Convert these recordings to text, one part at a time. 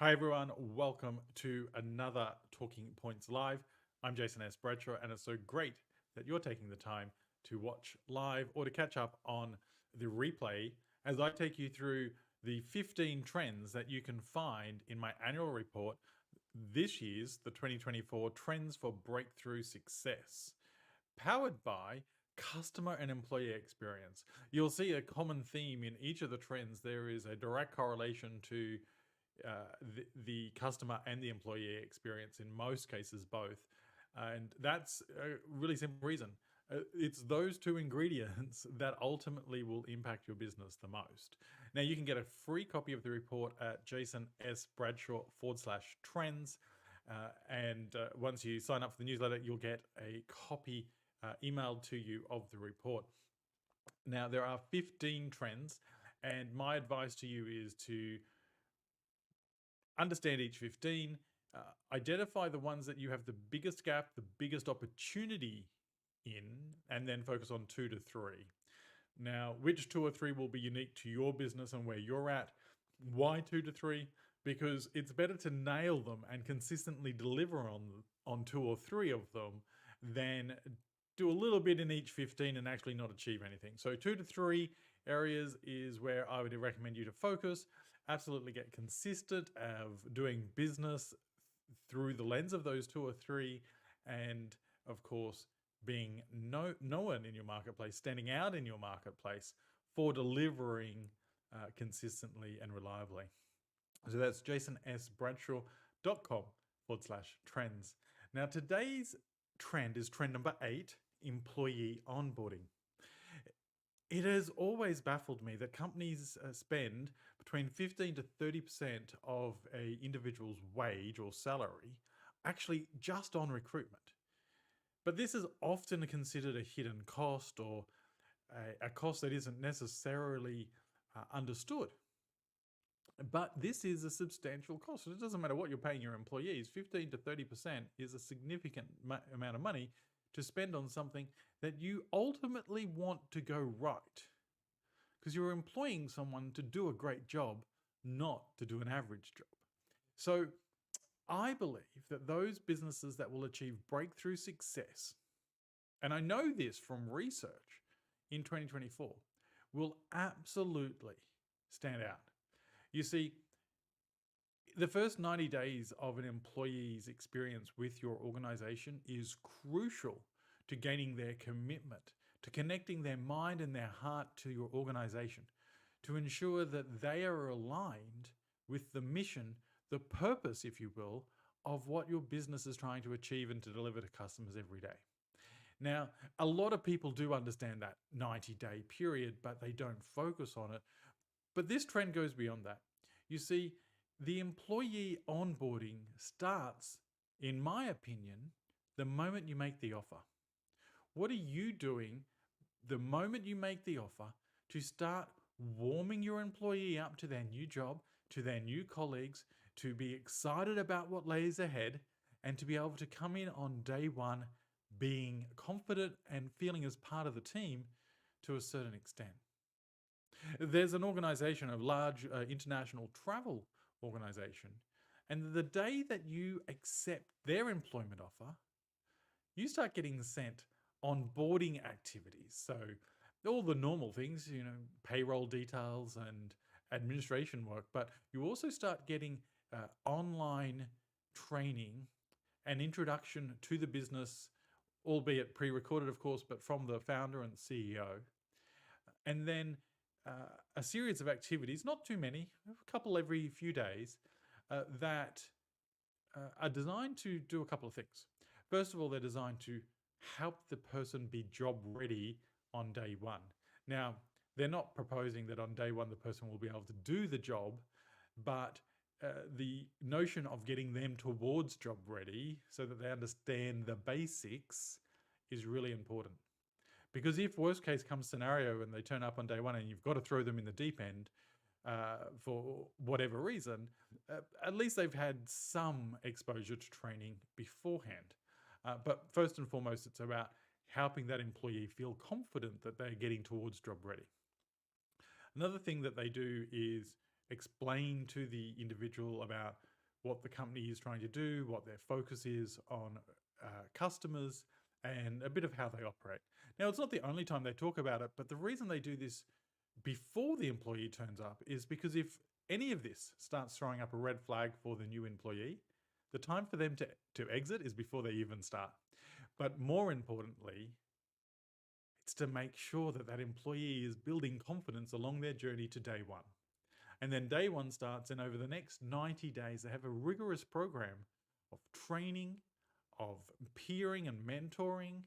Hi everyone, welcome to another Talking Points Live. I'm Jason S Bradshaw, and it's so great that you're taking the time to watch live or to catch up on the replay as I take you through the 15 trends that you can find in my annual report, this year's, the 2024 Trends for Breakthrough Success, powered by customer and employee experience. You'll see a common theme in each of the trends. There is a direct correlation to the customer and the employee experience, in most cases both. And that's a really simple reason. It's those two ingredients that ultimately will impact your business the most. Now, you can get a free copy of the report at jasonsbradshaw.com/trends. And once you sign up for the newsletter, you'll get a copy emailed to you of the report. Now, there are 15 trends, and my advice to you is to understand each 15, identify the ones that you have the biggest gap, the biggest opportunity in, and then focus on 2 to 3. Now, which 2 or 3 will be unique to your business and where you're at? Why 2 to 3? Because it's better to nail them and consistently deliver on 2 or 3 of them than do a little bit in each 15 and actually not achieve anything. So 2 to 3 areas is where I would recommend you to focus. Absolutely get consistent of doing business through the lens of those 2 or 3, and of course being known in your marketplace, standing out in your marketplace for delivering consistently and reliably. So that's jasonsbradshaw.com/trends. Now, today's trend is trend number 8, employee onboarding. It has always baffled me that companies spend between 15 to 30% of an individual's wage or salary actually just on recruitment. But this is often considered a hidden cost, or a cost that isn't necessarily understood. But this is a substantial cost. It doesn't matter what you're paying your employees, 15 to 30% is a significant amount of money to spend on something that you ultimately want to go right. Because you're employing someone to do a great job, not to do an average job. So I believe that those businesses that will achieve breakthrough success, and I know this from research in 2024, will absolutely stand out. You see, the first 90 days of an employee's experience with your organization is crucial to gaining their commitment, to connecting their mind and their heart to your organization, to ensure that they are aligned with the mission, the purpose, if you will, of what your business is trying to achieve and to deliver to customers every day. Now, a lot of people do understand that 90-day period, but they don't focus on it. But this trend goes beyond that. You see, the employee onboarding starts, in my opinion, the moment you make the offer. What are you doing the moment you make the offer to start warming your employee up to their new job, to their new colleagues, to be excited about what lays ahead, and to be able to come in on day one being confident and feeling as part of the team to a certain extent? There's an organization, a large international travel organization, and the day that you accept their employment offer, you start getting sent onboarding activities. So all the normal things, payroll details and administration work, but you also start getting online training and introduction to the business, albeit pre-recorded, of course, but from the founder and CEO. And then a series of activities, not too many, a couple every few days, that are designed to do a couple of things. First of all, they're designed to help the person be job ready on day one. Now, they're not proposing that on day one the person will be able to do the job, but the notion of getting them towards job ready so that they understand the basics is really important. Because if worst case comes scenario and they turn up on day one and you've got to throw them in the deep end for whatever reason, at least they've had some exposure to training beforehand. But first and foremost, it's about helping that employee feel confident that they're getting towards job ready. Another thing that they do is explain to the individual about what the company is trying to do, what their focus is on customers, and a bit of how they operate. Now, it's not the only time they talk about it, but the reason they do this before the employee turns up is because if any of this starts throwing up a red flag for the new employee, the time for them to exit is before they even start. But more importantly, it's to make sure that that employee is building confidence along their journey to day one. And then day one starts, and over the next 90 days, they have a rigorous program of training, of peering and mentoring,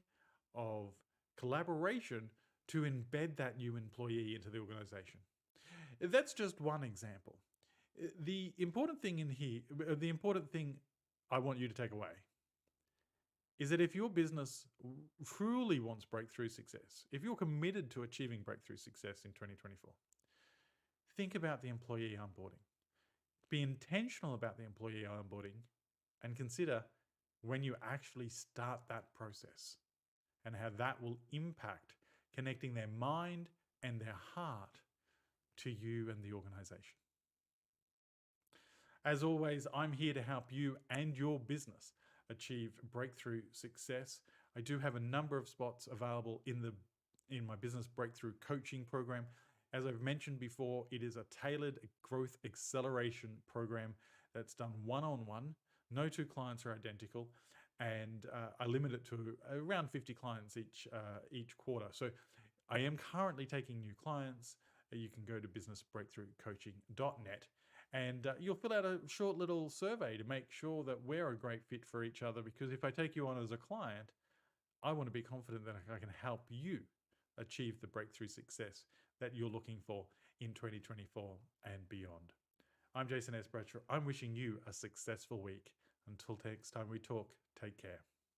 of collaboration to embed that new employee into the organization. That's just one example. The important thing in here, the important thing I want you to take away is that if your business truly wants breakthrough success, if you're committed to achieving breakthrough success in 2024, think about the employee onboarding. Be intentional about the employee onboarding and consider when you actually start that process and how that will impact connecting their mind and their heart to you and the organization. As always, I'm here to help you and your business achieve breakthrough success. I do have a number of spots available in my business breakthrough coaching program. As I've mentioned before, it is a tailored growth acceleration program that's done one-on-one. No two clients are identical, and I limit it to around 50 clients each quarter. So I am currently taking new clients. You can go to businessbreakthroughcoaching.net and you'll fill out a short little survey to make sure that we're a great fit for each other, because if I take you on as a client, I want to be confident that I can help you achieve the breakthrough success that you're looking for in 2024 and beyond. I'm Jason S Bradshaw. I'm wishing you a successful week. Until next time we talk, take care.